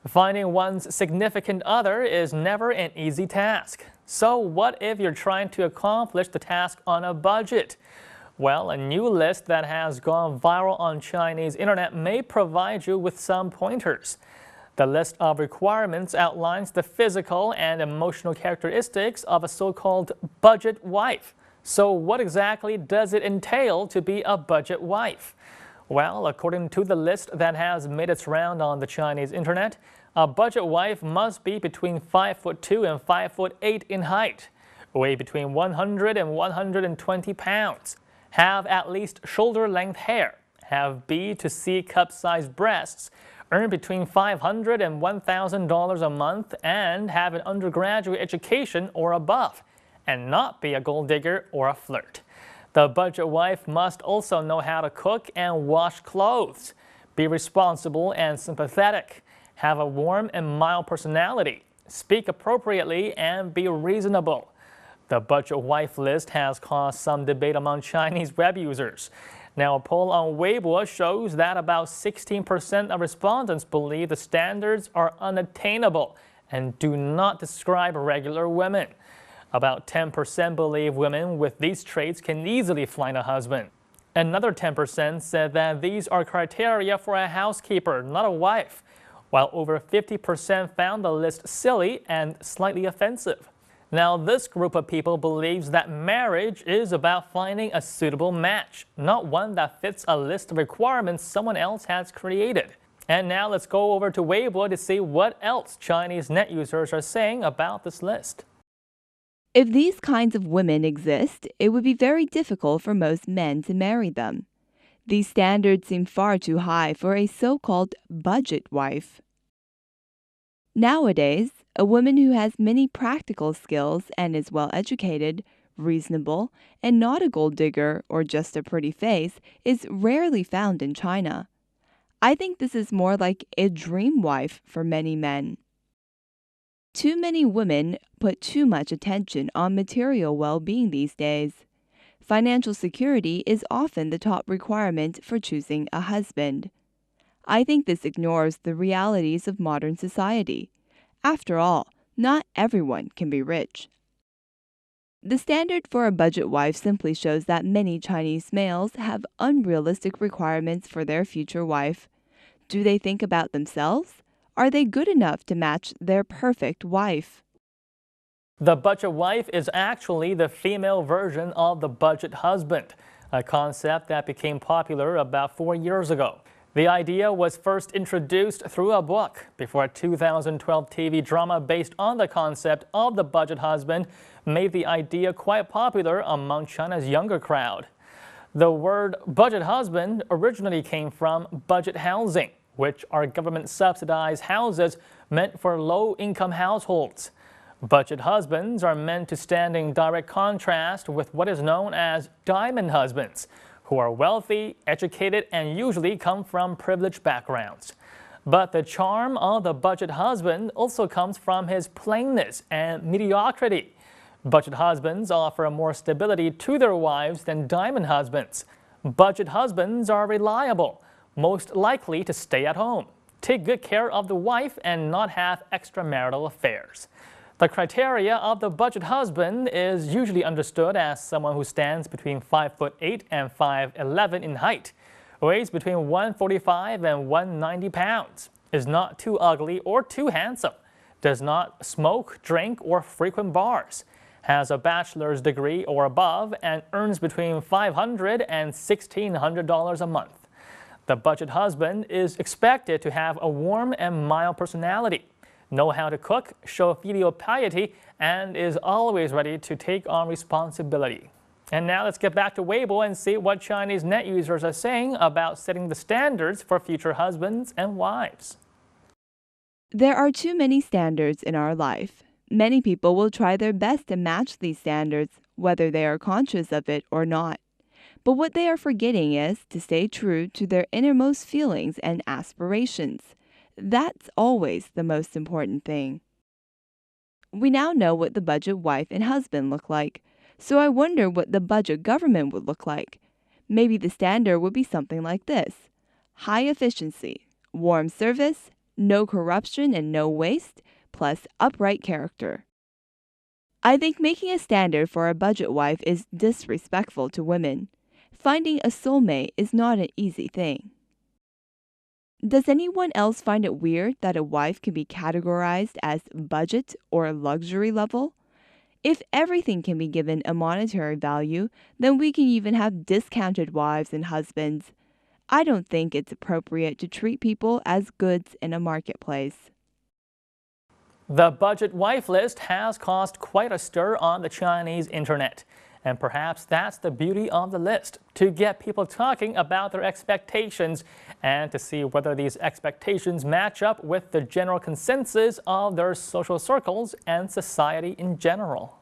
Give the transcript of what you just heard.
Finding one's significant other is never an easy task. So what if you're trying to accomplish the task on a budget? Well, a new list that has gone viral on Chinese internet may provide you with some pointers. The list of requirements outlines the physical and emotional characteristics of a so-called budget wife. So what exactly does it entail to be a budget wife? Well, according to the list that has made its round on the Chinese internet, a budget wife must be between 5'2" and 5'8" in height, weigh between 100 and 120 pounds, have at least shoulder-length hair, have B to C cup-sized breasts, earn between $500 and $1,000 a month, and have an undergraduate education or above, and not be a gold digger or a flirt. The budget wife must also know how to cook and wash clothes, be responsible and sympathetic, have a warm and mild personality, speak appropriately, and be reasonable. The budget wife list has caused some debate among Chinese web users. Now, a poll on Weibo shows that about 16% of respondents believe the standards are unattainable and do not describe regular women. About 10% believe women with these traits can easily find a husband. Another 10% said that these are criteria for a housekeeper, not a wife, while over 50% found the list silly and slightly offensive. Now, this group of people believes that marriage is about finding a suitable match, not one that fits a list of requirements someone else has created. And now let's go over to Weibo to see what else Chinese net users are saying about this list. If these kinds of women exist, it would be very difficult for most men to marry them. These standards seem far too high for a so-called budget wife. Nowadays, a woman who has many practical skills and is well educated, reasonable, and not a gold digger or just a pretty face is rarely found in China. I think this is more like a dream wife for many men. Too many women put too much attention on material well-being these days. Financial security is often the top requirement for choosing a husband. I think this ignores the realities of modern society. After all, not everyone can be rich. The standard for a budget wife simply shows that many Chinese males have unrealistic requirements for their future wife. Do they think about themselves? Are they good enough to match their perfect wife? The budget wife is actually the female version of the budget husband, a concept that became popular about 4 years ago. The idea was first introduced through a book before a 2012 TV drama based on the concept of the budget husband made the idea quite popular among China's younger crowd. The word budget husband originally came from budget housing, which are government-subsidized houses meant for low-income households. Budget husbands are meant to stand in direct contrast with what is known as diamond husbands, who are wealthy, educated, and usually come from privileged backgrounds. But the charm of the budget husband also comes from his plainness and mediocrity. Budget husbands offer more stability to their wives than diamond husbands. Budget husbands are reliable, most likely to stay at home, take good care of the wife, and not have extramarital affairs. The criteria of the budget husband is usually understood as someone who stands between 5'8" and 5'11" in height, weighs between 145 and 190 pounds, is not too ugly or too handsome, does not smoke, drink, or frequent bars, has a bachelor's degree or above, and earns between $500 and $1,600 a month. The budget husband is expected to have a warm and mild personality, know how to cook, show filial piety, and is always ready to take on responsibility. And now let's get back to Weibo and see what Chinese net users are saying about setting the standards for future husbands and wives. There are too many standards in our life. Many people will try their best to match these standards, whether they are conscious of it or not. But what they are forgetting is to stay true to their innermost feelings and aspirations. That's always the most important thing. We now know what the budget wife and husband look like, so I wonder what the budget government would look like. Maybe the standard would be something like this: high efficiency, warm service, no corruption and no waste, plus upright character. I think making a standard for a budget wife is disrespectful to women. Finding a soulmate is not an easy thing. Does anyone else find it weird that a wife can be categorized as budget or luxury level? If everything can be given a monetary value, then we can even have discounted wives and husbands. I don't think it's appropriate to treat people as goods in a marketplace. The budget wife list has caused quite a stir on the Chinese internet. And perhaps that's the beauty of the list, to get people talking about their expectations and to see whether these expectations match up with the general consensus of their social circles and society in general.